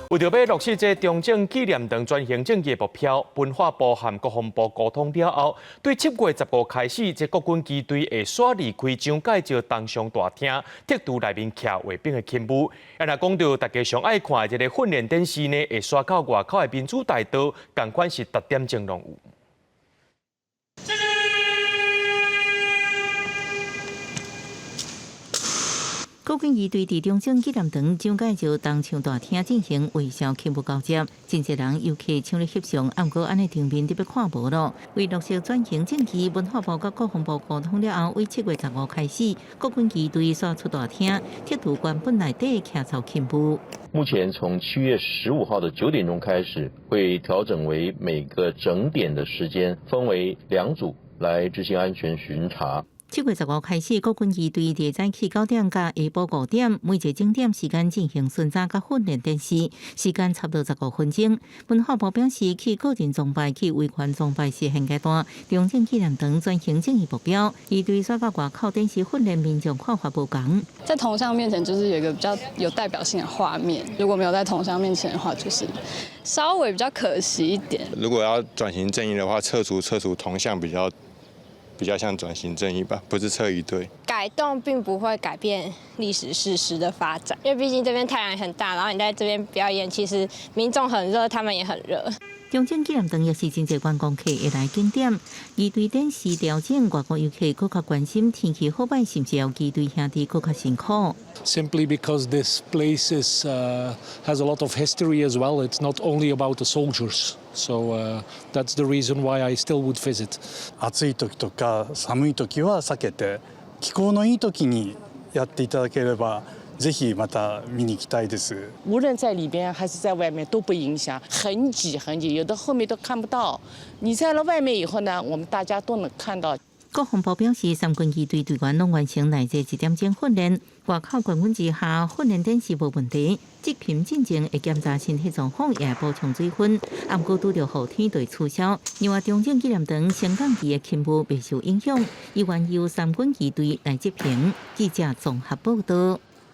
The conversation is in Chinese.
为着要落实这中正纪念堂转型正义目标，文化部和国防部沟通了后，对7月15开始，这国军机队会耍离开蒋介石东上大厅，铁柱内面徛卫兵的勤务。也若讲到大家上爱看的这个训练电视呢，会耍到外口的民主大道，同款是10点钟拢有。 国军仪队伫中正纪念堂蒋介石东墙大厅进行微笑庆祝交接，真侪人游客抢咧翕相，暗过安尼场面特别看无咯。为落实转型正义，文化部甲国防部沟通了后，为7月15开始，国军仪队刷出大厅，铁路原本内底徛操勤务。目前从7月15号的9点钟开始，会调整为每个整点的时间，分为2组来执行安全巡查。 7月15开始，国军仪队伫早起9点甲下晡5点，每一个景点时间进行巡查甲训练练习，时间差不多15分钟。文化部表示，去个人崇拜、去维权崇拜是现阶段中正纪念堂转型正义目标。仪队刷到外口电视训练民众看法不同。在铜像面前，就是有一个比较有代表性的画面。如果没有在铜像面前的话，就是稍微比较可惜一点。如果要转型正义的话，撤除铜像比较像转型正义吧，不是撤一堆。改动并不会改变历史事实的发展，因为毕竟这边太阳很大，然后你在这边表演，其实民众很热，他们也很热。中正纪念堂也是真侪观光客会来景点，仪队电视调整外国游客更加关心天气好歹，是不是要仪队兄弟更加辛苦。 Simply because this place has a lot of history as well. It's not only about the soldiers. So that's the reason why I still would visit. 暑い時とか寒い時は避けて、気候のいい時にやっていただければ。 ぜひまた見に行きたいです。无论在里边还是在外面都不影响，很挤很挤，有的后面都看不到。你在了外面以后呢，我们大家都能看到。 国防部表示，三军仪队队员拢完成内这1点钟训练，外口管管之下，训练电视无问题。执勤进前会检查身体状况，也补充水分。暗过拄着雨天就取消。另外，中正纪念堂升降机的勤务未受影响，依然由三军仪队来执行。记者综合报道。